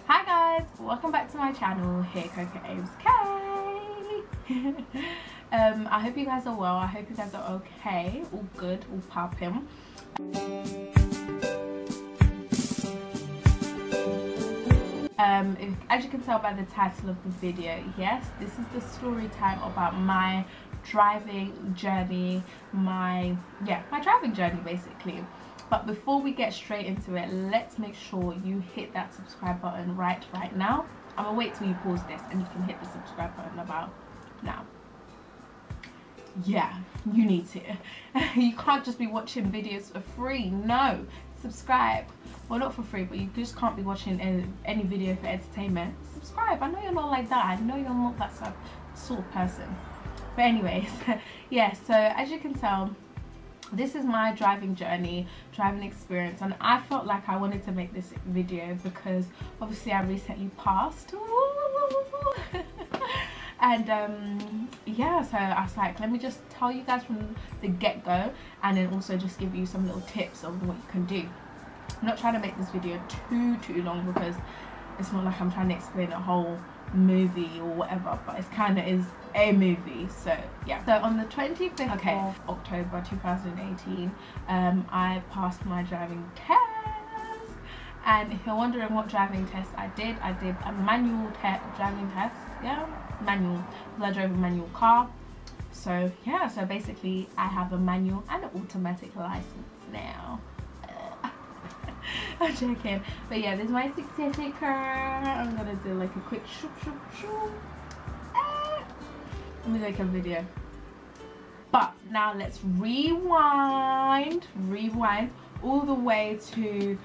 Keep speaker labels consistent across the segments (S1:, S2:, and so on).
S1: Hi guys, welcome back to my channel here, Cocoaimssk. I hope you guys are well. I hope you guys are okay, all good, all popping. As you can tell by the title of the video, yes, this is the story time about my driving journey, my driving journey basically. But before we get straight into it, let's make sure you hit that subscribe button right now. I'm gonna wait till you pause this and you can hit the subscribe button about now. Yeah, you need to. You can't just be watching videos for free. No, subscribe. Well, not for free, but you just can't be watching any video for entertainment. Subscribe. I know you're not like that. I know you're not that sort of person. But anyways, yeah, so as you can tell, this is my driving journey, driving experience, and I felt like I wanted to make this video because obviously I recently passed. And yeah, so I was like, let me just tell you guys from the get-go and then also just give you some little tips on what you can do. I'm not trying to make this video too long because it's not like I'm trying to explain a whole movie or whatever, but it kind of is a movie. So yeah, so on the 25th of October 2018 I passed my driving test. And if you're wondering what driving test I did a manual driving test. Yeah, manual, because I drove a manual car. So yeah, so basically I have a manual and an automatic license now. I'm joking, but yeah, this is my certificate. I'm gonna do like a quick shoop. Let me make a video. But now let's rewind all the way to,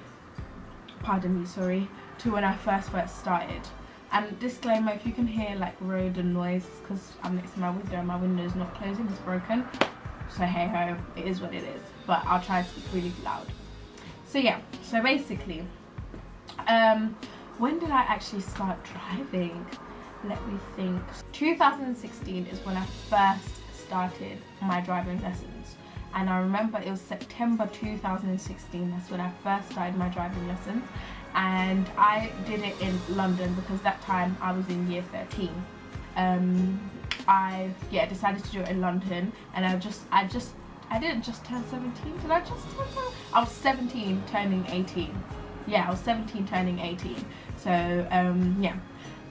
S1: pardon me, sorry, to when I first started. And disclaimer, if you can hear like road and noise, because I'm next to my window and my window is not closing, it's broken. So hey ho, it is what it is. But I'll try to speak really loud. So yeah, so basically, when did I actually start driving? Let me think. 2016 is when I first started my driving lessons. And I remember it was September 2016, that's when I first started my driving lessons. And I did it in London because that time I was in year 13. I decided to do it in London, and I didn't just turn 17. Did I just turn 17? I was 17 turning 18. Yeah, I was 17 turning 18. So yeah,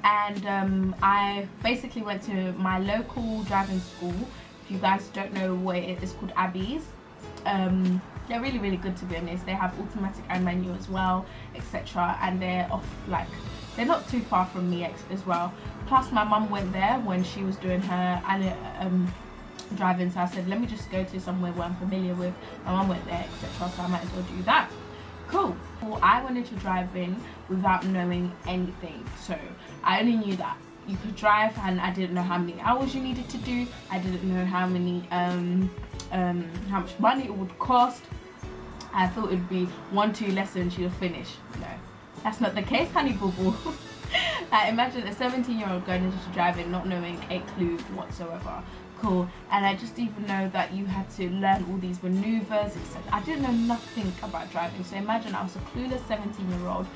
S1: and I basically went to my local driving school. If you guys don't know what it is, it's called Amie's. They're really good, to be honest. They have automatic and manual as well, etc. And they're off, like, they're not too far from me as well. Plus my mum went there when she was doing her driving, so I said let me just go to somewhere where I'm familiar with. My mum went there, etc. So I might as well do that. Cool. Well, I went into driving without knowing anything, so I only knew that you could drive, and I didn't know how many hours you needed to do. I didn't know how many how much money it would cost. I thought it would be 1-2 lessons you'll finish. No, that's not the case, honey boo boo. Imagine a 17-year-old going into driving not knowing a clue whatsoever. Cool. And I just even know that you had to learn all these maneuvers, etc. I didn't know nothing about driving, so imagine I was a clueless 17-year-old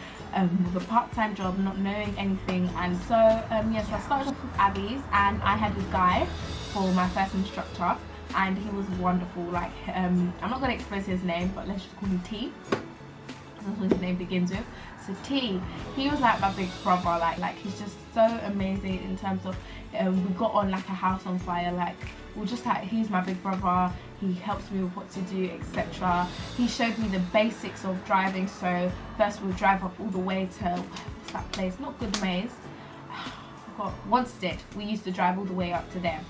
S1: with a part-time job, not knowing anything. And so yes, I started off with Abby's, and I had this guy for my first instructor, and he was wonderful. Like I'm not going to expose his name, but let's just call him T. That's what his name begins with. So T, he was like my big brother. Like he's just so amazing in terms of we got on like a house on fire. Like we're just like, he's my big brother. He helps me with what to do, etc. He showed me the basics of driving. So first we'll drive up all the way to, what's that place? Not Good Maze. Wanstead. We used to drive all the way up to there.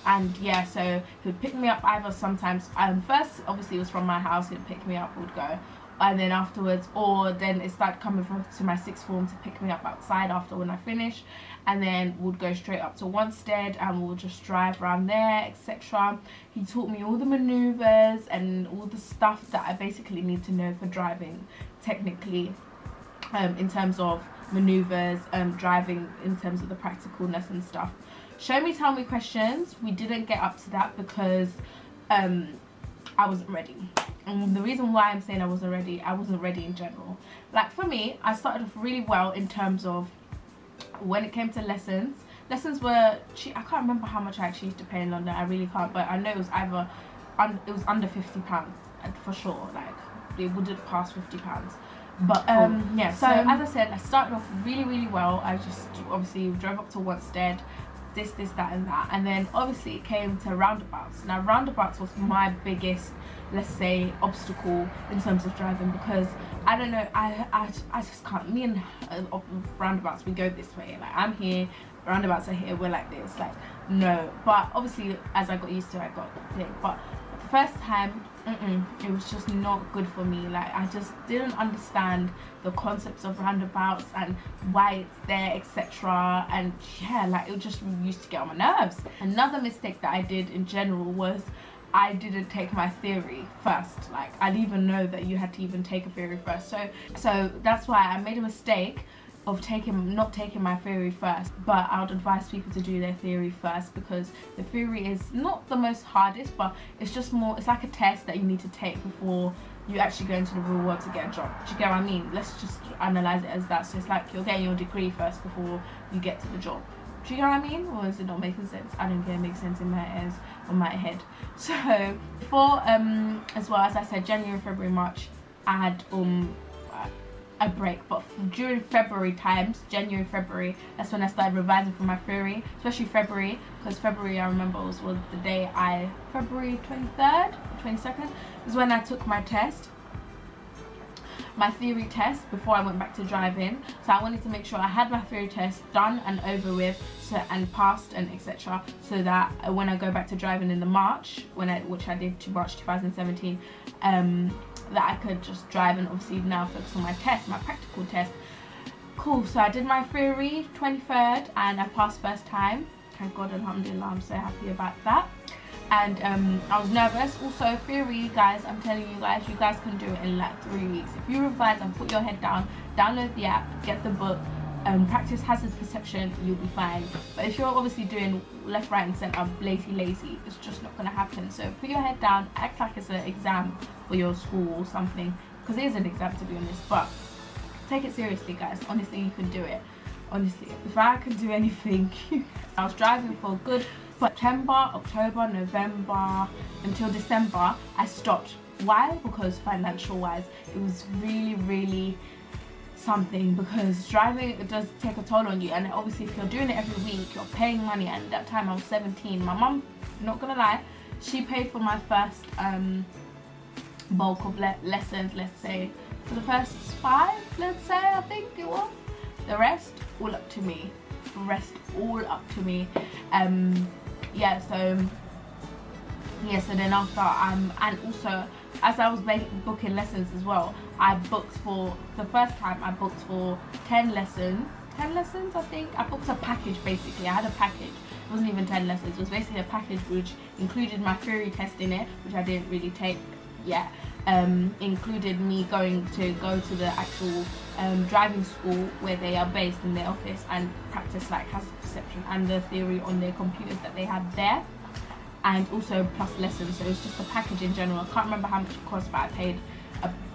S1: And yeah, so he would pick me up either sometimes. First, obviously, it was from my house. He'd pick me up, would go, and then afterwards, or then it started coming from to my sixth form to pick me up outside after when I finish, and then would go straight up to Wanstead, and we'll just drive around there, etc. He taught me all the maneuvers and all the stuff that I basically need to know for driving, technically, in terms of maneuvers, driving in terms of the practicalness and stuff. Show me, tell me questions. We didn't get up to that because I wasn't ready. And the reason why I'm saying I wasn't ready in general. Like for me, I started off really well in terms of when it came to lessons. Lessons were cheap. I can't remember how much I actually used to pay in London. I really can't, but I know it was either it was under £50 for sure. Like it wouldn't pass £50. But yeah, so as I said, I started off really well. I just obviously drove up to Wanstead, this, that and that, and then obviously it came to roundabouts. Now roundabouts was my biggest, let's say, obstacle in terms of driving, because I don't know, I just can't. Me and roundabouts, we go this way, like I'm here, roundabouts are here, we're like this, like no. But obviously as I got used to it, I got it. But the first time, it was just not good for me. Like I just didn't understand the concepts of roundabouts and why it's there, etc. And yeah, like it just used to get on my nerves. Another mistake that I did in general was I didn't take my theory first. Like I didn't even know that you had to even take a theory first. So that's why I made a mistake of not taking my theory first. But I would advise people to do their theory first, because the theory is not the most hardest, but it's just more, it's like a test that you need to take before you actually go into the real world to get a job. Do you get what I mean? Let's just analyze it as that. So it's like you're getting your degree first before you get to the job. Do you know what I mean? Or is it not making sense? I don't get it makes sense in my ears or my head. So for as well, as I said, January, February, March, I had a break. But during February times, January, February, that's when I started revising for my theory, especially February, because February I remember was the day February 23rd, 22nd is when I took my test. My theory test before I went back to driving. So I wanted to make sure I had my theory test done and over with, so and passed and etc. so that when I go back to driving in the March, which I did to March 2017, that I could just drive and obviously now focus on my test, my practical test. Cool. So I did my theory 23rd and I passed first time. Thank God, alhamdulillah, I'm so happy about that. And I was nervous. Also theory, guys, I'm telling you guys, you guys can do it in like 3 weeks. If you revise and put your head down, download the app, get the book, practice hazard perception, you'll be fine. But if you're obviously doing left, right and centre, lazy, it's just not going to happen. So put your head down, act like it's an exam for your school or something, because it is an exam to be honest, but take it seriously, guys. Honestly, you can do it. Honestly, if I can do anything. I was driving for a good September, October, November until December. I stopped. Why? Because financial wise it was really something, because driving, it does take a toll on you, and obviously if you're doing it every week, you're paying money. And at that time I was 17. My mum, not gonna lie, she paid for my first bulk of lessons, let's say for the first 5, let's say, I think it was. The rest all up to me. Yeah, so then after and also as I was booking lessons as well, I booked for the first time, I booked for 10 lessons, I think. I booked a package basically. I had a package. It wasn't even 10 lessons, it was basically a package which included my theory test in it, which I didn't really take yet. Included me going to the actual driving school where they are based in their office and practice like hazard perception and the theory on their computers that they had there, and also plus lessons. So it's just a package in general. I can't remember how much it cost, but I paid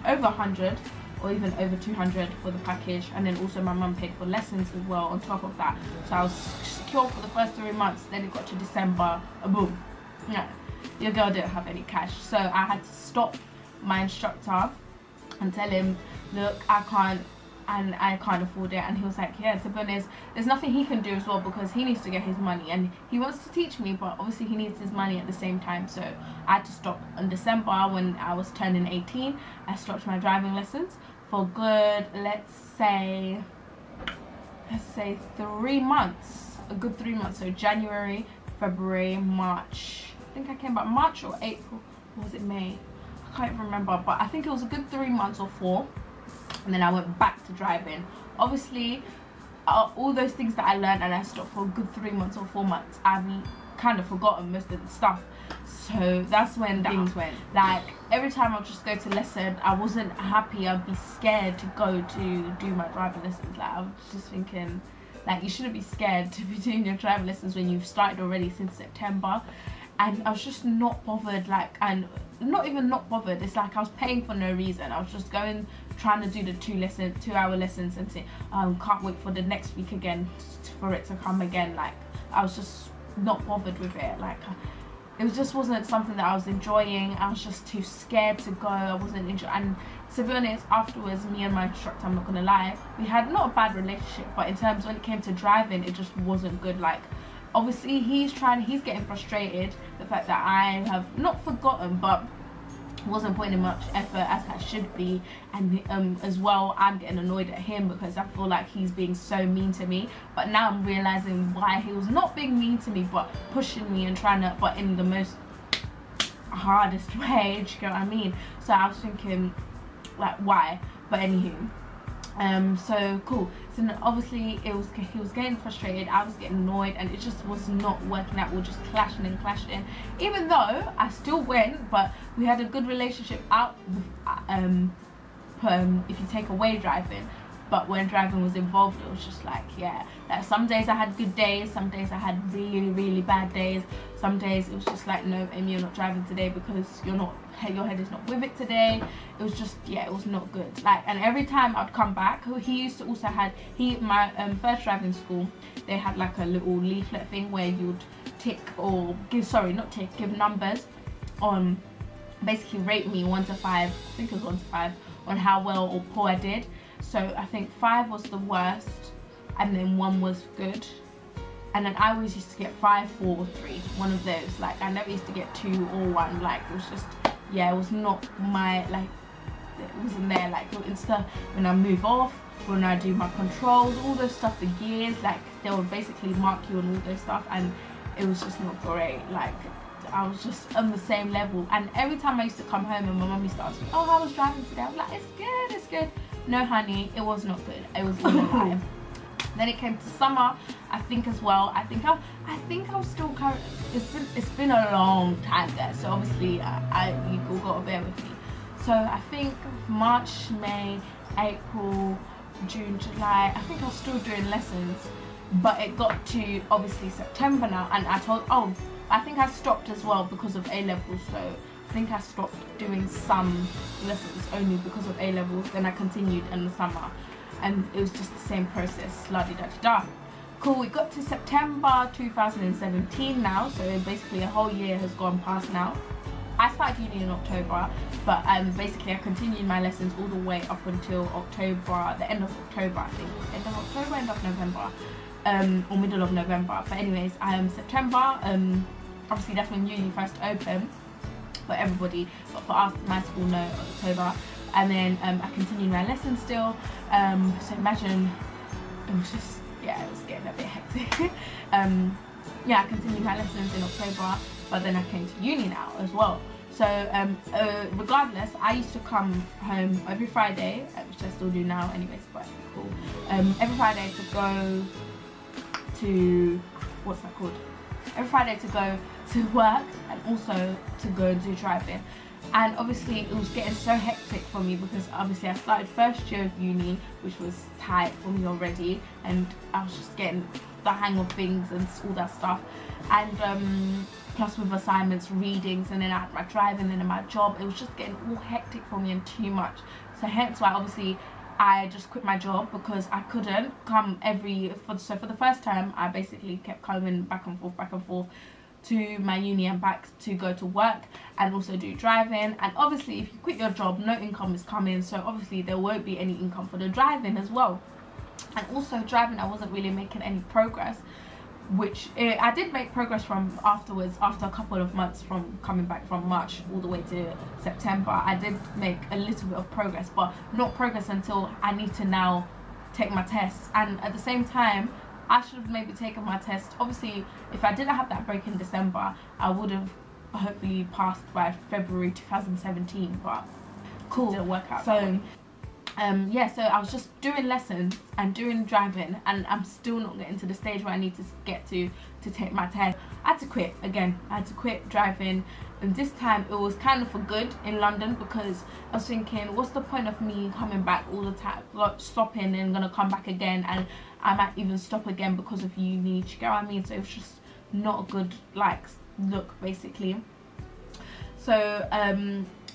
S1: over 100 or even over 200 for the package, and then also my mum paid for lessons as well on top of that. So I was secure for the first 3 months. Then it got to December, boom, no, your girl didn't have any cash. So I had to stop my instructor and tell him, look, I can't afford it. And he was like, yeah, to be honest, there's nothing he can do as well, because he needs to get his money and he wants to teach me, but obviously he needs his money at the same time. So I had to stop in December. When I was turning 18, I stopped my driving lessons for good, let's say 3 months, a good 3 months. So January, February, March, I think I came back March or April, or was it May? I can't even remember, but I think it was a good 3 months or 4, and then I went back to driving. Obviously all those things that I learned and I stopped for a good 3 months or 4 months, I've kind of forgotten most of the stuff. So that's when things went, like every time I'd just go to lesson, I wasn't happy. I'd be scared to go to do my driving lessons. Like I was just thinking, like, you shouldn't be scared to be doing your driving lessons when you've started already since September. and I was just not bothered, like, and not even not bothered, it's like I was paying for no reason. I was just going, trying to do the 2-hour lessons and say, can't wait for the next week again for it to come again. Like, I was just not bothered with it. Like, it just wasn't something that I was enjoying. I was just too scared to go. I wasn't enjoying. And to be honest, afterwards, me and my instructor, I'm not gonna lie, we had not a bad relationship, but in terms when it came to driving, it just wasn't good. Like, obviously he's getting frustrated, the fact that I have not forgotten but wasn't putting in much effort as I should be, and as well I'm getting annoyed at him because I feel like he's being so mean to me. But now I'm realizing why he was not being mean to me, but pushing me and trying to, but in the most hardest way, do you get what I mean? So I was thinking, like, why? But anywho, so cool. So obviously he was getting frustrated, I was getting annoyed, and it just was not working out. We were just clashing and clashing, even though I still went, but we had a good relationship out if you take away driving. But when driving was involved, it was just like, yeah, like some days I had good days, some days I had really bad days. Some days it was just like, no, Amie, you're not driving today because your head is not with it today. It was just, yeah, it was not good. Like, and every time I'd come back, he used to also had, my first driving school, they had like a little leaflet thing where you'd tick or give, sorry, not tick, give numbers on, basically rate me 1 to 5, I think it was 1 to 5, on how well or poor I did. So I think 5 was the worst, and then 1 was good, and then I always used to get 5, 4 or 3, one of those. Like, I never used to get 2 or 1. Like, it was just, yeah, it was not my, like, it wasn't there. Like, instead, when I move off, when I do my controls, all those stuff, the gears, like, they would basically mark you on all those stuff, and it was just not great. Like, I was just on the same level. And every time I used to come home and my mum used to ask me, oh, how was driving today? I was like, it's good. No, honey, it was not good. It was all a lie. Then it came to summer, I think, as well. I think I was still current. It's been a long time there, so obviously you all gotta bear with me. So I think March, May, April, June, July, I think I was still doing lessons, but it got to obviously September now, and I think I stopped as well because of A-levels. So I think I stopped doing some lessons only because of A-levels. Then I continued in the summer, and it was just the same process, la-di-da-di-da. Cool, we got to September 2017 now, so basically a whole year has gone past now. I started uni in October, but basically I continued my lessons all the way up until October, the end of October, I think. End of October, end of November, or middle of November. But anyways, September, obviously that's when uni first opened for everybody, but for us, my school, no, October. And then I continued my lessons still. So imagine, it was just, yeah, it was getting a bit hectic. Yeah, I continued my lessons in October, but then I came to uni now as well. So regardless, I used to come home every Friday, which I still do now anyways, but cool. Every Friday to go to, what's that called? Every Friday to go to work, and also to go and do driving. And obviously it was getting so hectic for me because obviously I started first year of uni, which was tight for me already, and I was just getting the hang of things and all that stuff. And plus with assignments, readings, and then I had my driving and then my job, it was just getting all hectic for me and too much. So hence why obviously I just quit my job, because I couldn't come so for the first time I basically kept coming back and forth to my uni and back to go to work and also do driving. And obviously if you quit your job, no income is coming, so obviously there won't be any income for the driving as well. And also driving, I wasn't really making any progress, which I did make progress from afterwards. After a couple of months from coming back from March all the way to September, I did make a little bit of progress, but not progress until I need to now take my tests. And at the same time, I should have maybe taken my test. Obviously, if I didn't have that break in December, I would have hopefully passed by February 2017, but cool, didn't work out. So yeah, so I was just doing lessons and doing driving, and I'm still not getting to the stage where I need to get to take my test. I had to quit again. I had to quit driving, and this time it was kind of for good in London, because I was thinking, what's the point of me coming back all the time, like stopping and gonna come back again, and I might even stop again because of uni, do you get what I mean? So it was just not a good, like, look basically. So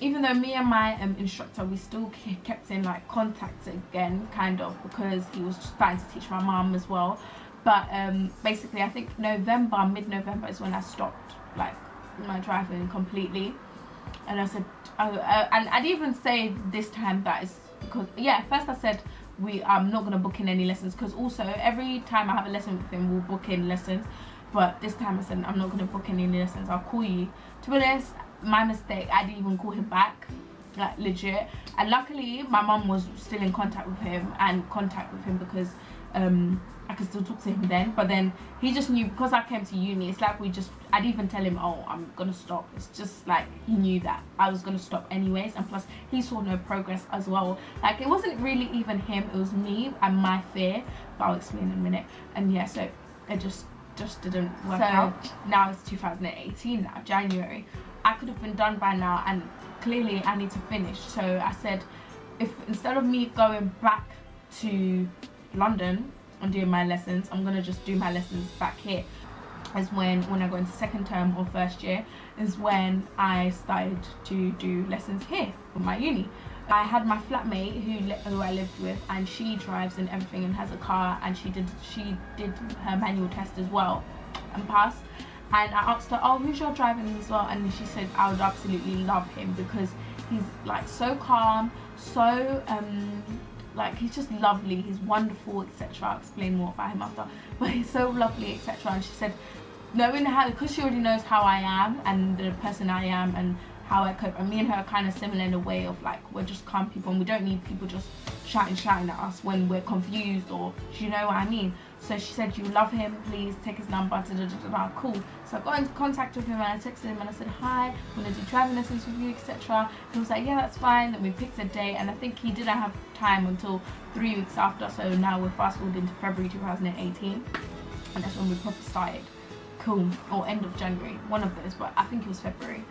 S1: even though me and my instructor, we still kept in like contact again, kind of, because he was starting to teach my mum as well. But basically I think November, mid-November is when I stopped like my driving completely. And I said, and I'd even say this time that is because, yeah, first I said I'm not going to book in any lessons, because also every time I have a lesson with him we'll book in lessons. But this time I said I'm not going to book in any lessons, I'll call you. To be honest, my mistake, I didn't even call him back, like legit. And luckily my mum was still in contact with him because I could still talk to him then. But then he just knew, because I came to uni, it's like I'd even tell him, oh, I'm gonna stop. It's just like he knew that I was gonna stop anyways, and plus he saw no progress as well. Like it wasn't really even him, it was me and my fear, but I'll explain in a minute. And yeah, so it just didn't work out. Now it's 2018 now, January. I could have been done by now, and clearly I need to finish. So I said, if instead of me going back to London and doing my lessons, I'm gonna just do my lessons back here. Is when I go into second term or first year, is when I started to do lessons here with my uni. I had my flatmate who I lived with, and she drives and everything and has a car, and she did her manual test as well and passed. And I asked her, oh, who's your driving as well? And she said I would absolutely love him, because he's like so calm, so like he's just lovely, he's wonderful, etc. I'll explain more about him after, but he's so lovely, etc. And she said, knowing how, because she already knows how I am and the person I am and how I cope, and me and her are kind of similar in a way of like, we're just calm people and we don't need people just shouting at us when we're confused, or do you know what I mean? So she said, you love him, please take his number, cool. So I got into contact with him and I texted him and I said, hi, I'm going to do driving lessons with you, etc. He was like, yeah, that's fine. Then we picked a day, and I think he didn't have time until 3 weeks after. So now we're fast forward into February 2018, and that's when we properly started. Cool. Or end of January, one of those, but I think it was February.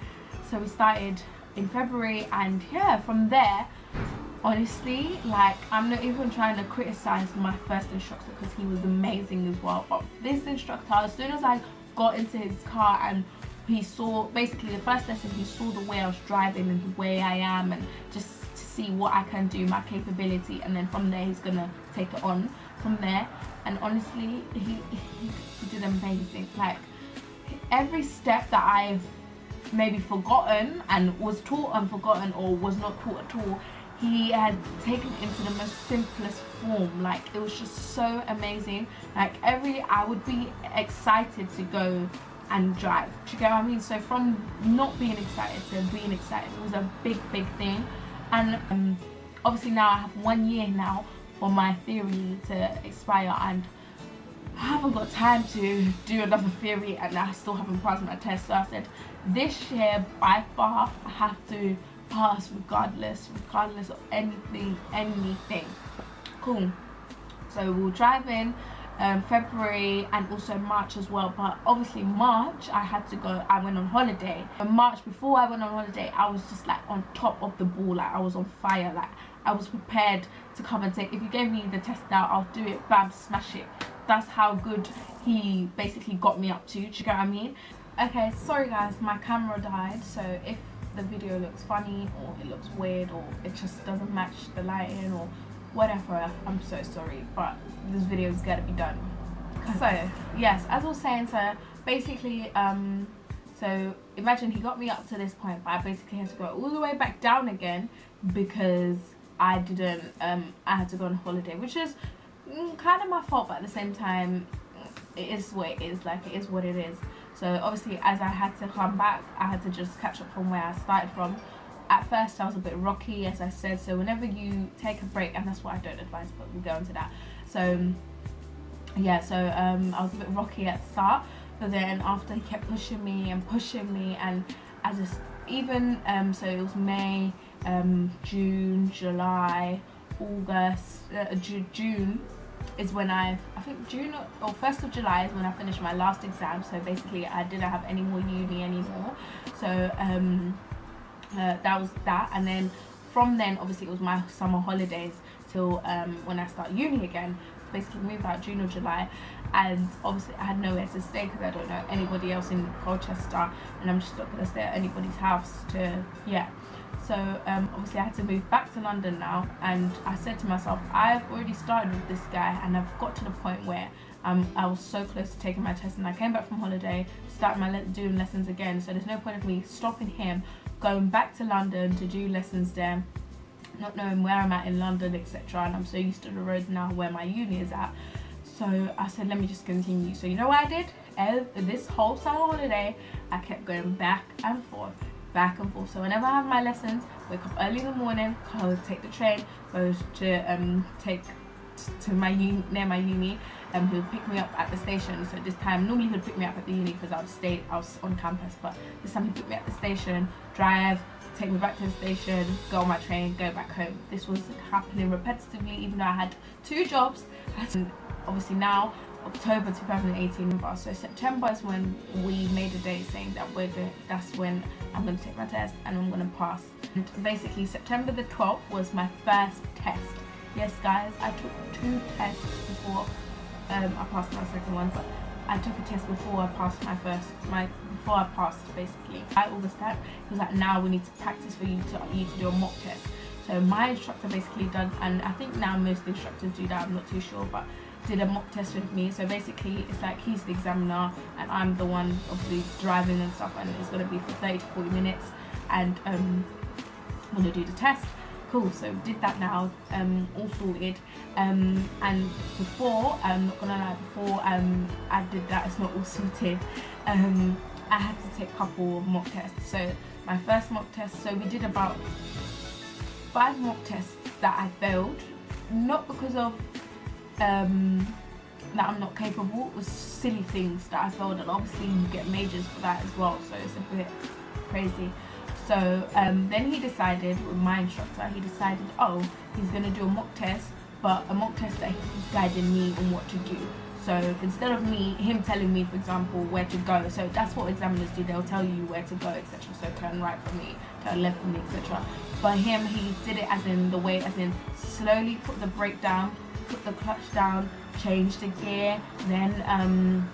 S1: So we started in February, and yeah, from there, honestly, like, I'm not even trying to criticize my first instructor, because he was amazing as well. But this instructor, as soon as I got into his car and he saw, basically the first lesson, he saw the way I was driving and the way I am, and just to see what I can do, my capability, and then from there he's gonna take it on from there. And honestly, he did amazing. Like, every step that I've maybe forgotten and was taught and forgotten, or was not taught at all, he had taken into the most simplest form. Like, it was just so amazing. Like, I would be excited to go and drive, do you get what I mean? So from not being excited to being excited, it was a big thing. And obviously now I have 1 year now for my theory to expire, and I haven't got time to do another theory, and I still haven't passed my test. So I said, this year by far I have to pass regardless of anything. Cool. So we'll drive in February and also March as well. But obviously March I went on holiday. In March, before I went on holiday, I was just like on top of the ball. Like, I was on fire. Like, I was prepared to come and take, if you gave me the test now, I'll do it, bam, smash it. That's how good he basically got me up to, do you get what I mean? Okay, sorry guys, my camera died, so if the video looks funny or it looks weird or it just doesn't match the lighting or whatever, I'm so sorry, but this video's gotta be done. So yes, as I was saying, so basically so imagine he got me up to this point, but I basically had to go all the way back down again because I didn't I had to go on holiday, which is kind of my fault, but at the same time it is what it is. Like, it is what it is. So obviously, as I had to come back, I had to just catch up from where I started from. At first I was a bit rocky, as I said, so whenever you take a break, and that's what I don't advise, but we'll go into that. So yeah, so I was a bit rocky at the start, but then after he kept pushing me, and I just even so it was May, June, July, August, June is when I think June or 1st of July is when I finished my last exam. So basically I didn't have any more uni anymore, so that was that. And then from then, obviously, it was my summer holidays till when I start uni again. basically moved out June or July, and obviously I had nowhere to stay because I don't know anybody else in Colchester, and I'm just not going to stay at anybody's house to, yeah. So obviously I had to move back to London now, and I said to myself, I've already started with this guy, and I've got to the point where I was so close to taking my test, and I came back from holiday, started doing lessons again, so there's no point of me stopping him, going back to London to do lessons there, not knowing where I'm at in London, etc. And I'm so used to the road now where my uni is at. So I said, let me just continue. So you know what I did? This whole summer holiday, I kept going back and forth. So whenever I have my lessons, wake up early in the morning, go take the train, go to my near my uni, who would pick me up at the station. So this time, normally he would pick me up at the uni because I was on campus, but this time he picked me at the station, drive, take me back to the station, go on my train, go back home. This was happening repetitively, even though I had 2 jobs. And obviously now, October 2018, so September is when we made a date saying that that's when I'm going to take my test and I'm going to pass. And basically September the 12th was my first test. Yes guys, I took 2 tests before I passed my second one, but I took a test before I passed before I passed basically. By August 10th, he was like, now we need to practice for you to do a mock test. So my instructor basically done, and I think now most instructors do that, I'm not too sure, but did a mock test with me. So basically it's like he's the examiner and I'm the one obviously driving and stuff, and it's going to be for 30 to 40 minutes, and I'm going to do the test. Cool, so did that now, all sorted, and before, I'm not gonna lie, before I did that, it's not all sorted, I had to take a couple of mock tests. So my first mock test, so we did about 5 mock tests that I failed, not because of that I'm not capable, it was silly things that I failed, and obviously you get majors for that as well, so it's a bit crazy. So then he decided, with my instructor, he decided, oh, he's going to do a mock test, but a mock test that he's guiding me on what to do. So instead of him telling me, for example, where to go, so that's what examiners do, they'll tell you where to go, etc. So turn right for me, turn left for me, etc. But him, he did it as in the way, as in slowly put the brake down, put the clutch down, change the gear, then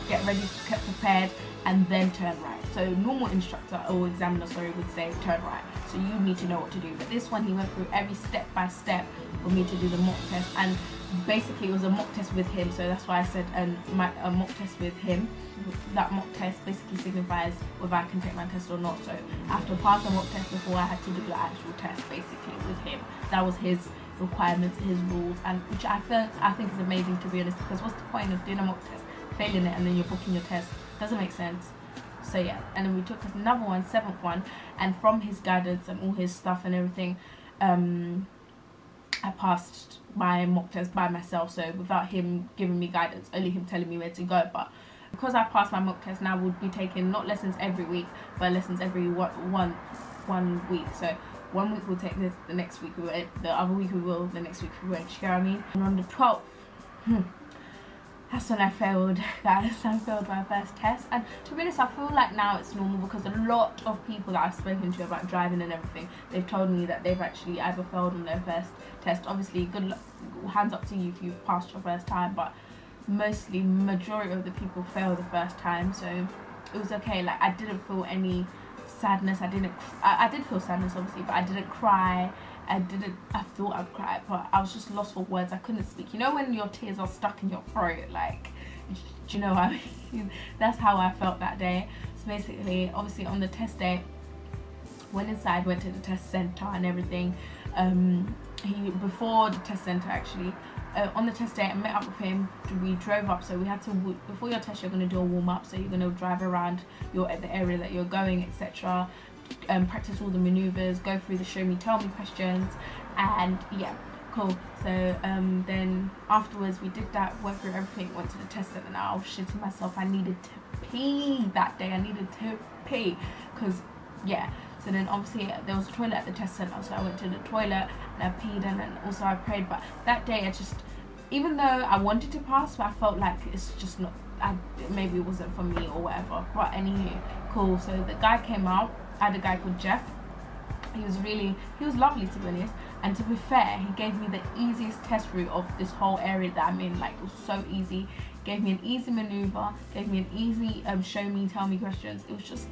S1: get ready, get prepared, and then turn right. So normal instructor or examiner, sorry, would say turn right. So you need to know what to do. But this one, he went through every step by step for me to do the mock test, and basically it was a mock test with him. So that's why I said a mock test with him. That mock test basically signifies whether I can take my test or not. So after passing a mock test before, I had to do the actual test basically with him. That was his requirements, his rules, and which I think is amazing, to be honest, because what's the point of doing a mock test, failing it, and then you're booking your test? Doesn't make sense. So yeah, and then we took another one, 7th one, and from his guidance and all his stuff and everything, I passed my mock test by myself, so without him giving me guidance, only him telling me where to go. But because I passed my mock test, now we'll be taking not lessons every week, but lessons every one week. So 1 week we'll take this, the next week we won't, the other week we will, the next week we won't, you know what I mean? And on the 12th, that's when I failed, guys. I failed my first test, and to be honest, I feel like now it's normal, because a lot of people that I've spoken to about driving and everything, they've told me that they've actually either failed on their first test. Obviously, good luck, hands up to you if you've passed your first time, but majority of the people fail the first time, so it was okay. Like, I didn't feel any sadness. I did feel sadness, obviously, but I didn't cry. I thought I'd cry, but I was just lost for words. I couldn't speak. You know when your tears are stuck in your throat, like, do you know what I mean? That's how I felt that day. So basically, obviously on the test day, went inside, went to the test center and everything. Before the test center, actually, on the test day, I met up with him. We drove up, so we had to, before your test, you're going to do a warm-up, so you're going to drive around the area that you're going, etc. Practice all the maneuvers, go through the show me tell me questions, and yeah, cool. So then afterwards we did that, went through everything, went to the test center. Now I was shitting myself. I needed to pee that day. I needed to pee, because yeah. So then obviously there was a toilet at the test center, so I went to the toilet and I peed, and then also I prayed. But that day I just, even though I wanted to pass, but I felt like it's just not, maybe it wasn't for me or whatever. But anyway, cool. So the guy came out. I had a guy called Jeff. He was lovely, to be honest, And to be fair, he gave me the easiest test route of this whole area that I'm in. Like, it was so easy. Gave me an easy maneuver, gave me an easy show me, tell me questions. It was just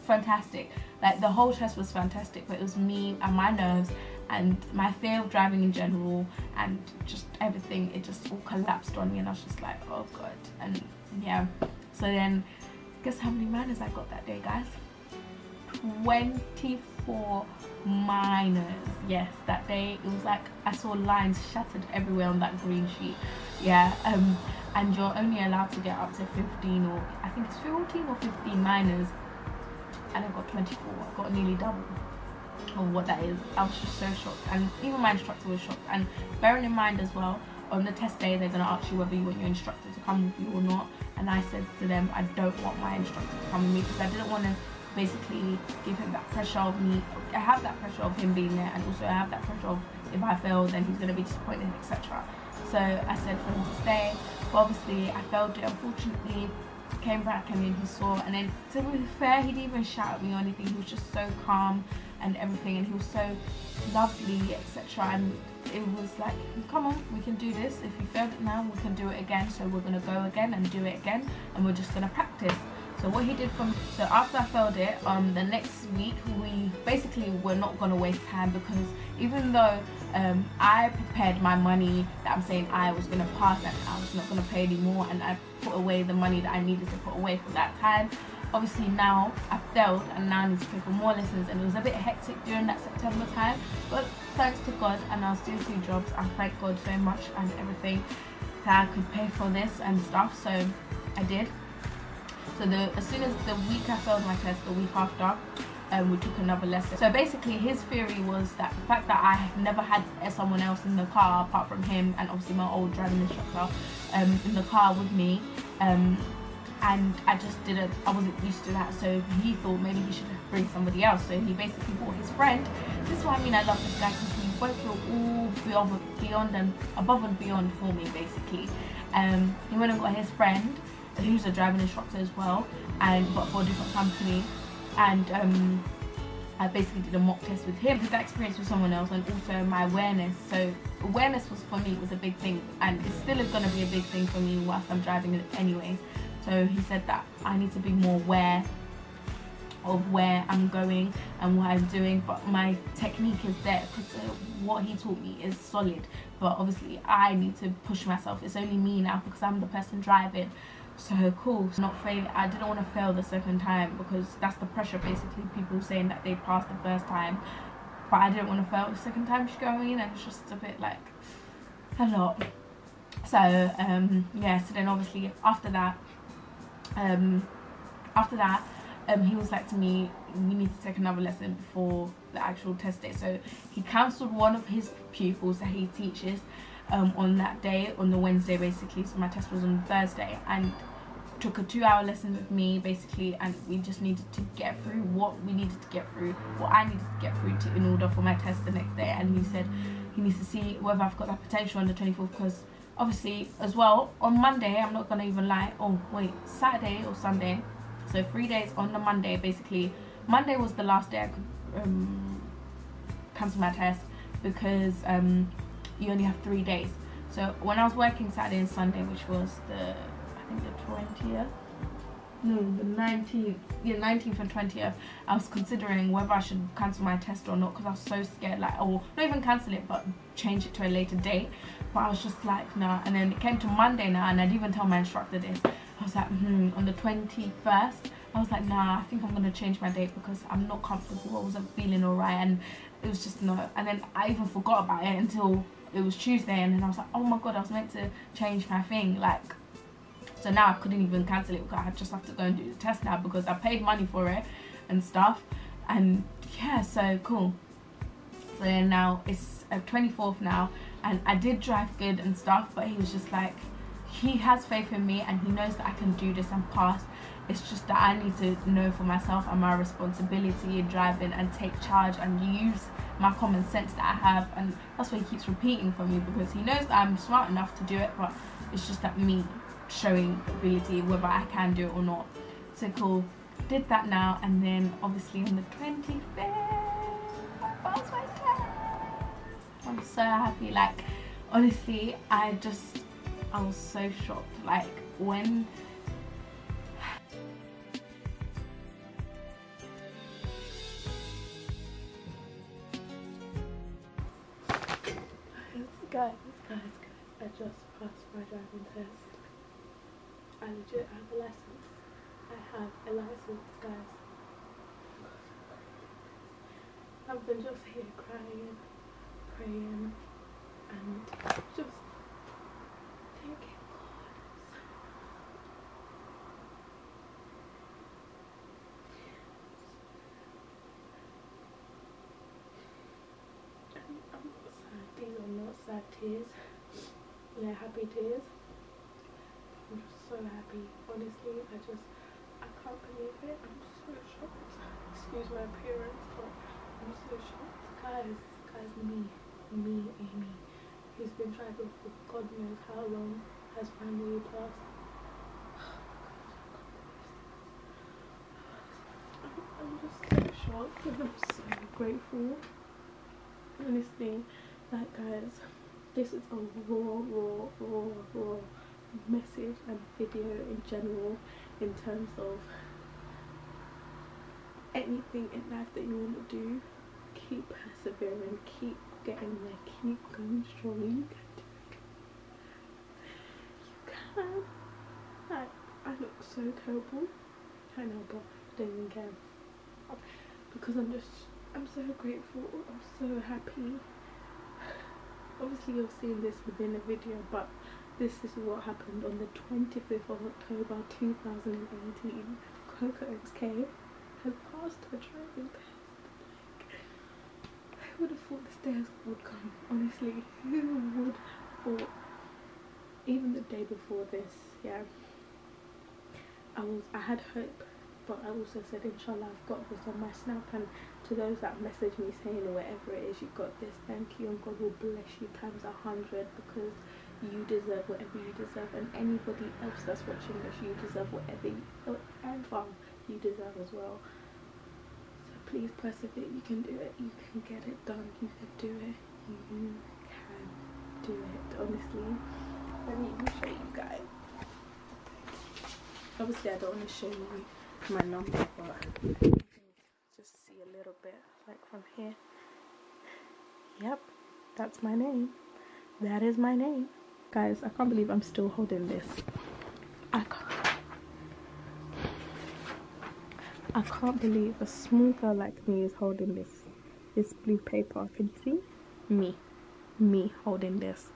S1: fantastic. Like, the whole test was fantastic, but it was me and my nerves and my fear of driving in general and just everything. It just all collapsed on me, and I was just like, oh god. And yeah, so then guess how many minors I got that day, guys? 24 minors. Yes, that day it was like I saw lines shattered everywhere on that green sheet. Yeah, and you're only allowed to get up to 15, or I think it's 14 or 15 minors, and I got 24. I got nearly double of what that is. I was just so shocked, and even my instructor was shocked. And bearing in mind as well, on the test day they're going to ask you whether you want your instructor to come with you or not, and I said to them I don't want my instructor to come with me, because I didn't want to basically give him that pressure of me. I have that pressure of him being there, and also I have that pressure of if I fail then he's going to be disappointed, etc. So I said for him to stay, but obviously I failed it, unfortunately. Came back, and then he saw, and then to be fair, he didn't even shout at me or anything. He was just so calm and everything, and he was so lovely, etc. And it was like, come on, we can do this. If you failed it now, we can do it again. So we're gonna go again and do it again, and we're just gonna practice. So what he did from, so after I failed it, the next week we basically were not gonna waste time, because even though I prepared my money that I'm saying I was gonna pass and I was not gonna pay anymore, and I put away the money that I needed to put away for that time. Obviously now I failed, and now I need to pay for more lessons, and it was a bit hectic during that September time, but thanks to God, and I was doing 2 jobs, I thank God so much and everything that I could pay for this and stuff, so I did. So as soon as the week I failed my test, the week after, we took another lesson. So basically his theory was that the fact that I have never had someone else in the car apart from him and obviously my old driving instructor in the car with me, and I just didn't, I wasn't used to that, so he thought maybe he should bring somebody else. So he basically brought his friend. This is why I mean I love this guy, because he went through all beyond and above and beyond for me basically. He went and got his friend, who's a driving instructor as well, but for a different company, and I basically did a mock test with him. Did that experience with someone else, and also my awareness. So awareness was, for me, was a big thing, and it's still going to be a big thing for me whilst I'm driving it anyways. So he said that I need to be more aware of where I'm going and what I'm doing, but my technique is there, because what he taught me is solid, but obviously I need to push myself. It's only me now because I'm the person driving. So cool, not fail. I didn't want to fail the second time, because that's the pressure, basically, people saying that they passed the first time, but I didn't want to fail the second time, you know what I mean? And it's just a bit like a lot. So yeah, so then obviously after that he was like to me, we need to take another lesson before the actual test day. So he cancelled one of his pupils that he teaches on that day, on the Wednesday basically. So my test was on Thursday, and took a 2-hour lesson with me basically, and we just needed to get through what we needed to get through, what I needed to get through in order for my test the next day. And he said he needs to see whether I've got that potential on the 24th, because obviously as well on Monday, I'm not gonna even lie, oh wait, Saturday or Sunday, so 3 days on the Monday basically. Monday was the last day I could cancel my test, because you only have 3 days. So when I was working Saturday and Sunday, which was I think the 20th, no, the 19th, yeah, 19th and 20th, I was considering whether I should cancel my test or not, because I was so scared, like, or not even cancel it, but change it to a later date. But I was just like, nah. And then it came to Monday now, and I didn't even tell my instructor this. I was like, on the 21st, I was like, nah, I think I'm gonna change my date, because I'm not comfortable, I wasn't feeling alright, and it was just no. And then I even forgot about it until it was Tuesday, and then I was like, oh my god, I was meant to change my thing, like. So now I couldn't even cancel it, because I just have to go and do the test now, because I paid money for it and stuff. And yeah, so cool. So then now it's 24th now, and I did drive good and stuff, but he was just like, he has faith in me, and he knows that I can do this and pass. It's just that I need to know for myself and my responsibility in driving, and take charge and use my common sense that I have. And that's what he keeps repeating for me, because he knows that I'm smart enough to do it, but it's just that me showing ability, whether I can do it or not. So cool, did that now, and then obviously on the 25th I passed my test. I'm so happy. Like, honestly, I was so shocked. Like, when guys, I just passed my driving test. I legit have a license. I have a license, guys. I've been just here crying, praying, and just thanking God. I'm not sad. These are not sad tears. They're happy tears. I'm just so happy. Honestly, I can't believe it. I'm so shocked. Excuse my appearance, but I'm so shocked. Guys, me, Amie, who's been driving for God knows how long, has finally passed. I'm just so shocked and I'm so grateful. Honestly, like, guys, this is a raw message and video in general, in terms of anything in life that you want to do. Keep persevering, keep getting there, keep going strong. You can do it. You can. I look so terrible, I know, but I don't even care, because I'm so grateful. I'm so happy. Obviously you're seeing this within a video, but this is what happened on the 25th of October 2018. Cocoaimssk has passed her driving test. Like, who would have thought this day would come? Honestly, who would have thought? Even the day before this, yeah, I had hope, but I also said, inshallah, I've got this on my snap. And to those that message me saying, whatever it is, you got this, thank you, and God will bless you times 100, because you deserve whatever you deserve, and anybody else that's watching this, you deserve whatever you deserve as well. So please persevere. You can do it. You can get it done. You can do it. You can do it. Honestly, let me even show you guys. Obviously I don't want to show you my number, but you can just see a little bit, like from here. Yep, that's my name. That is my name. Guys, I can't believe I'm still holding this. I can't believe a small girl like me is holding this blue paper. Can you see? Me holding this.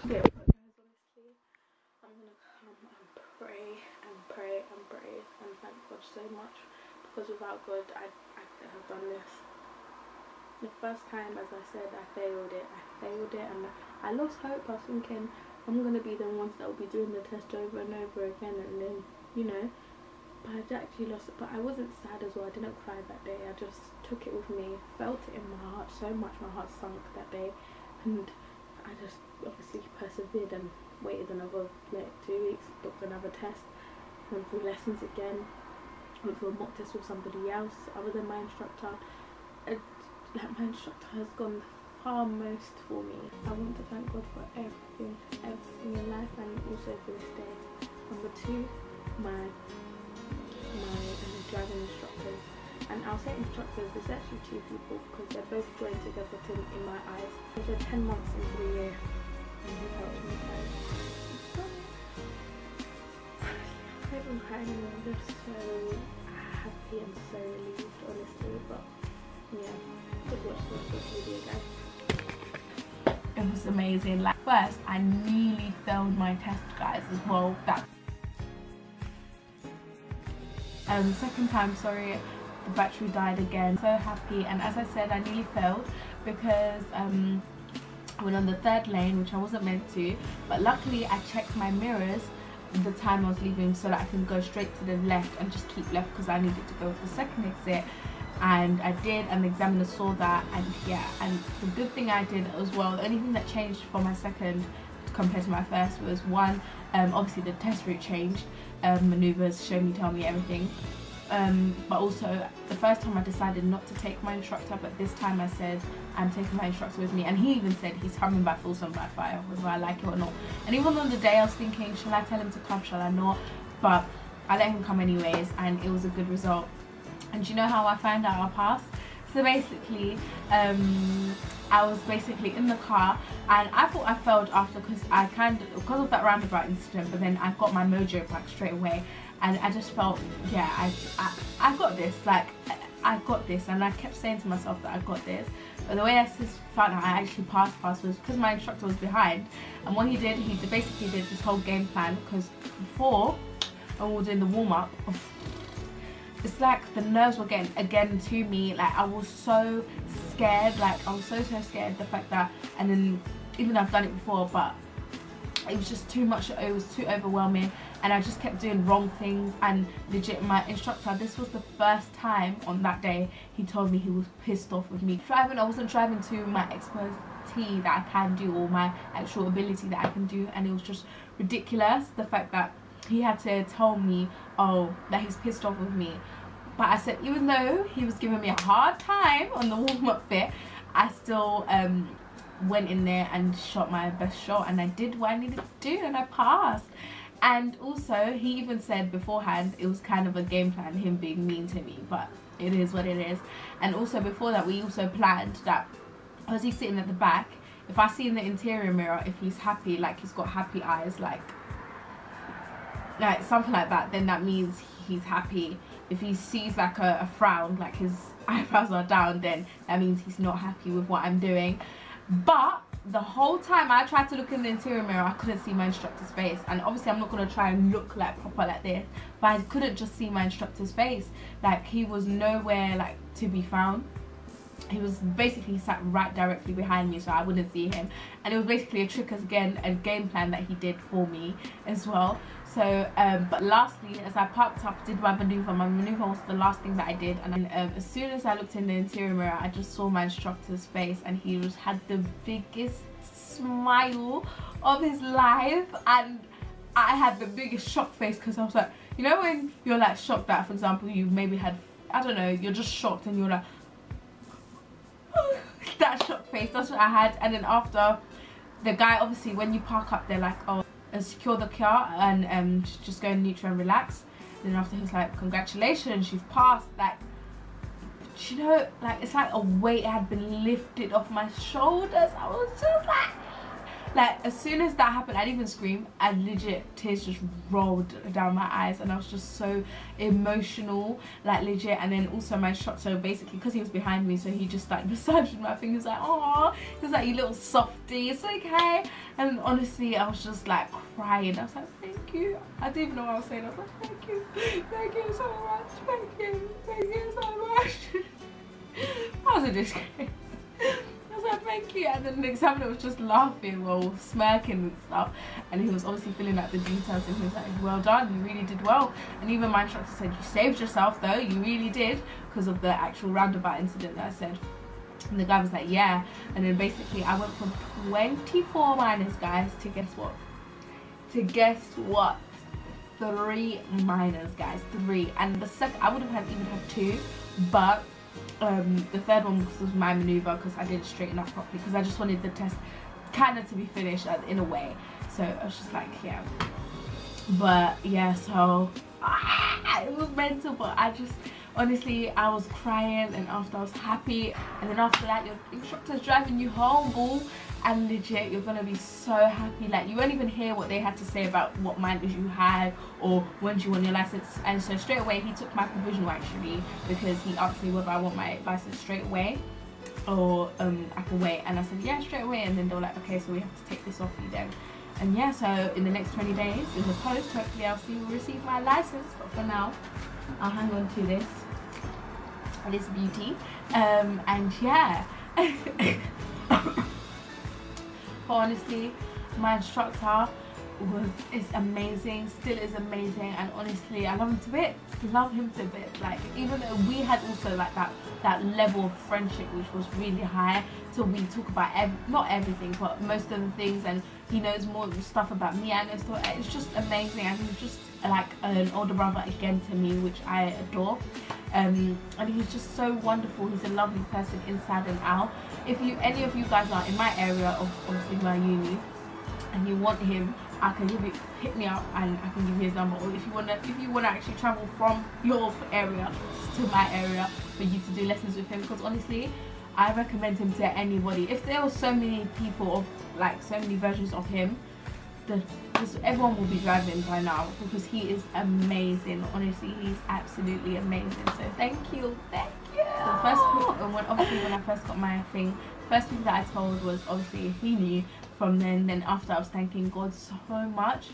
S1: Yeah, but guys, honestly, I'm gonna come and pray and thank God so much, because without God I couldn't have done this. The first time, as I said, I failed it, and I lost hope. I was thinking I'm going to be the ones that will be doing the test over and over again, and then, you know, but I actually lost it. But I wasn't sad as well. I didn't cry that day. I just took it with me, felt it in my heart so much. My heart sunk that day, and I just obviously persevered and waited another 2 weeks, booked another test, went through lessons again, went for a mock test with somebody else other than my instructor. Like, my instructor has gone far most for me. I want to thank God for everything in life, and also for this day. Number 2, my driving instructors. And I'll say instructors, there's actually 2 people, because they're both joined together in my eyes. They're 10 months into the year, and he helped me, guys. I've been crying, and I'm just so happy and so relieved, honestly. But yeah, just watch this video, guys. It was amazing. Like, first I nearly failed my test, guys, as well. The second time, sorry, the battery died again. So happy. And as I said, I nearly failed because I went on the 3rd lane, which I wasn't meant to, but luckily I checked my mirrors the time I was leaving so that I can go straight to the left and just keep left, because I needed to go to the second exit. And I did, and the examiner saw that, and yeah, and the good thing I did as well, the only thing that changed for my second compared to my first was, one, obviously the test route changed, maneuvers, show me, tell me, everything. but also the first time I decided not to take my instructor, but this time I said I'm taking my instructor with me, and he even said he's coming by force and by fire, whether I like it or not. And even on the day I was thinking, shall I tell him to come, shall I not? But I let him come anyways, and it was a good result. And do you know how I found out I passed? So basically, I was basically in the car, and I thought I failed after because of that roundabout incident, but then I got my mojo back straight away, and I just felt, yeah, I got this, like, I got this, and I kept saying to myself that I got this. But the way I just found out I actually passed was because my instructor was behind, and what he basically did this whole game plan, because before, when we were doing the warm-up, it's like the nerves were getting again to me. Like, I was so scared, like I was so scared, the fact that, and then even I've done it before, but it was just too much, it was too overwhelming, and I just kept doing wrong things. And legit, my instructor, this was the first time on that day he told me he was pissed off with me driving. I wasn't driving to my expertise that I can do, or my actual ability that I can do, and it was just ridiculous, the fact that he had to tell me, oh, that he's pissed off with me. But I said, even though he was giving me a hard time on the warm-up bit, I still went in there and shot my best shot, and I did what I needed to do, and I passed. And also, he even said beforehand it was kind of a game plan, him being mean to me, but it is what it is. And also before that, we also planned that, because he's sitting at the back, if I see in the interior mirror, if he's happy, like he's got happy eyes, like something like that, then that means he's happy. If he sees like a frown, like his eyebrows are down, then that means he's not happy with what I'm doing. But the whole time I tried to look in the interior mirror, I couldn't see my instructor's face. And obviously I'm not going to try and look like proper like this, but I couldn't just see my instructor's face. Like, he was nowhere like to be found. He was basically sat right directly behind me, so I wouldn't see him. And it was basically a trick, again, a game plan that he did for me as well. So but lastly, as I parked up, did my maneuver was the last thing that I did. And then as soon as I looked in the interior mirror, I just saw my instructor's face, and he just had the biggest smile of his life, and I had the biggest shock face, because I was like, you know when you're like shocked that, for example, you maybe had, I don't know, you're just shocked and you're like that shock face, that's what I had. And then after, the guy, obviously when you park up, they're like, oh, secure the car and just go in neutral and relax. And then after, he's like, congratulations, you've passed. Like, you know, like, it's like a weight had been lifted off my shoulders. I was just like, as soon as that happened, I didn't even scream. I legit, tears just rolled down my eyes, and I was just so emotional, like, legit. And then also my instructor, so basically, because he was behind me, so he just like massaged my fingers, like, oh, he was like, you little softie, it's okay. And honestly, I was just like crying. I was like, thank you. I didn't even know what I was saying. I was like, thank you so much, thank you so much. That was a disgrace. I was like, thank you. And then the examiner was just laughing or smirking and stuff, and he was obviously filling out the details, and he was like, well done, you really did well. And even my instructor said, you saved yourself though, you really did, because of the actual roundabout incident that I said. And the guy was like, yeah. And then basically I went from 24 minors, guys, to guess what? 3 minors, guys, 3. And the second, I would have even had 2, but the third one was my maneuver, because I didn't straighten up properly, because I just wanted the test kind of to be finished in a way. So I was just like, yeah. But yeah, so it was mental, but I just, honestly, I was crying, and after I was happy, and then after that, your instructor's driving you home, boo, and legit, you're gonna be so happy. Like, you won't even hear what they had to say about what minors you had or when you won your license. And so straight away, he took my provisional, actually, because he asked me whether I want my license straight away or I can wait. And I said, yeah, straight away. And then they were like, okay, so we have to take this off you then. And yeah, so in the next 20 days in the post, hopefully I'll receive my license. But for now, I'll hang on to this beauty. And yeah. But honestly, my instructor, is amazing, still is amazing, and honestly I love him to bits, love him to bits. Like, even though we had also like that level of friendship which was really high, so we talk about not everything but most of the things, and he knows more stuff about me, and it's just amazing, and he's just like an older brother again to me, which I adore. And he's just so wonderful. He's a lovely person inside and out. If any of you guys are in my area of obviously my uni and you want him, I can hit me up and I can give you his number. Or if you wanna actually travel from your area to my area for you to do lessons with him, because honestly I recommend him to anybody. If there were so many people of like so many versions of him, everyone will be driving by now, because he is amazing. Honestly, he's absolutely amazing. So thank you. The first obviously when I first got my thing, first people that I told was obviously he knew. From then after, I was thanking God so much.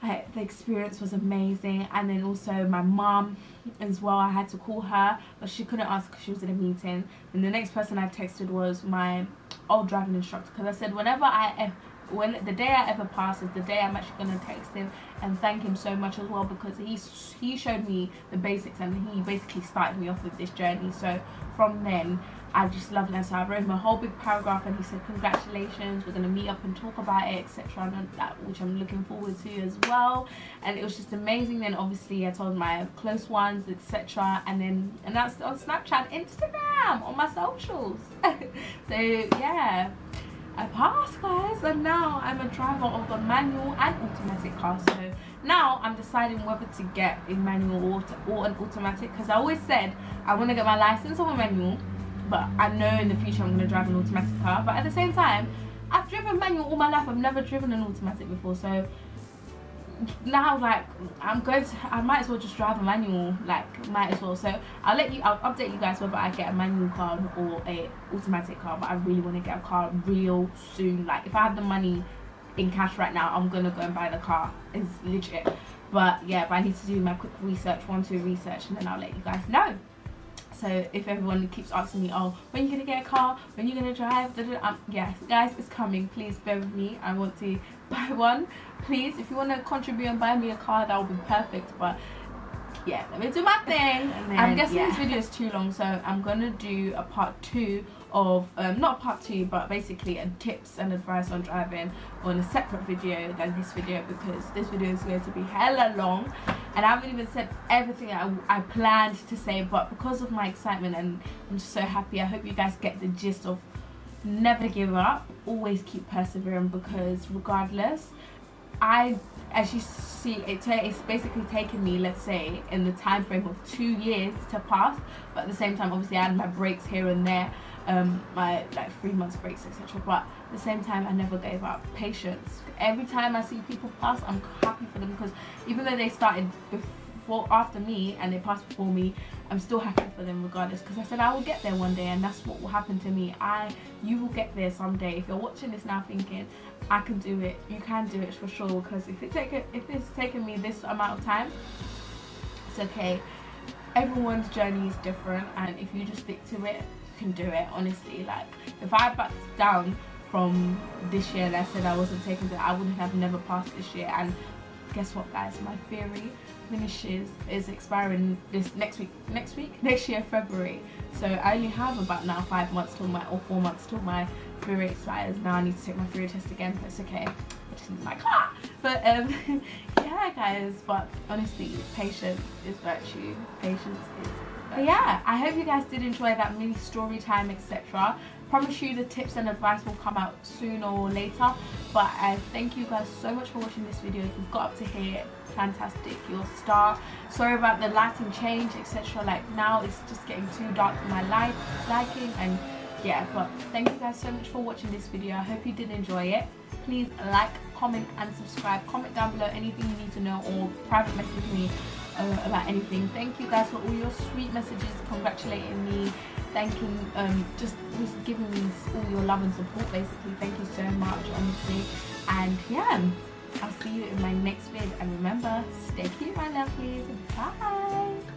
S1: The experience was amazing. And then also my mom as well, I had to call her but she couldn't answer because she was in a meeting. And the next person I texted was my old driving instructor, because I said the day I ever pass is the day I'm actually going to text him and thank him so much as well, because he showed me the basics and he basically started me off with this journey. So from then I just loved it. So I wrote him a whole big paragraph and he said congratulations, we're going to meet up and talk about it, etc. and that, which I'm looking forward to as well. And it was just amazing. Then obviously I told my close ones, etc. and that's on Snapchat, Instagram, on my socials. So yeah, I passed, guys, and now I'm a driver of a manual and automatic car. So now I'm deciding whether to get a manual or an automatic, because I always said I want to get my license of a manual, but I know in the future I'm going to drive an automatic car. But at the same time, I've driven manual all my life. I've never driven an automatic before, so now like I might as well just drive a manual, like might as well. So I'll update you guys whether I get a manual car or a automatic car. But I really want to get a car real soon. Like, if I have the money in cash right now, I'm gonna go and buy the car. It's legit. But yeah, but I need to do my quick research, 1-2 research, and then I'll let you guys know. So if everyone keeps asking me, oh, when are you gonna get a car, when are you gonna drive, yes guys, it's coming. Please bear with me. I want to buy one. Please, if you want to contribute and buy me a car, that would be perfect. But yeah, let me do my thing. And then, I'm guessing this video is too long, so I'm gonna do a part 2 of not part 2 but basically tips and advice on driving on a separate video than this video, because this video is going to be hella long and I haven't even said everything I planned to say. But because of my excitement, and I'm just so happy, I hope you guys get the gist of never give up, always keep persevering, because regardless, as you see, it's basically taken me, let's say, in the time frame of 2 years to pass. But at the same time, obviously I had my breaks here and there, my like 3 months breaks, etc. But at the same time, I never gave up. Patience. Every time I see people pass, I'm happy for them, because even though they started after me and they passed before me, I'm still happy for them regardless, because I said I will get there one day, and that's what will happen to me. You will get there someday. If you're watching this now thinking I can do it, you can do it for sure, because if it's taken me this amount of time, it's okay. Everyone's journey is different, and if you just stick to it, you can do it. Honestly, like, if I backed down from this year and I said I wasn't taking it, I wouldn't have never passed this year. And guess what, guys, my theory is expiring next year, February. So I only have about now 5 months till or 4 months till my theory expires. Now I need to take my theory test again, but it's okay, I just need my car. But yeah guys, but honestly, patience is virtue. Patience is virtue. But yeah, I hope you guys did enjoy that mini story time, etc. Promise you the tips and advice will come out sooner or later. But I thank you guys so much for watching this video. If you've got up to here, fantastic, you're a star. Sorry about the lighting change, etc. Like, now it's just getting too dark for my liking, and yeah, but thank you guys so much for watching this video. I hope you did enjoy it. Please like, comment and subscribe. Comment down below anything you need to know, or private message me about anything. Thank you guys for all your sweet messages, congratulating me, thanking, just giving me all your love and support basically. Thank you so much, honestly. And yeah, I'll see you in my next vid, and remember, stay cute my lovelies. Bye.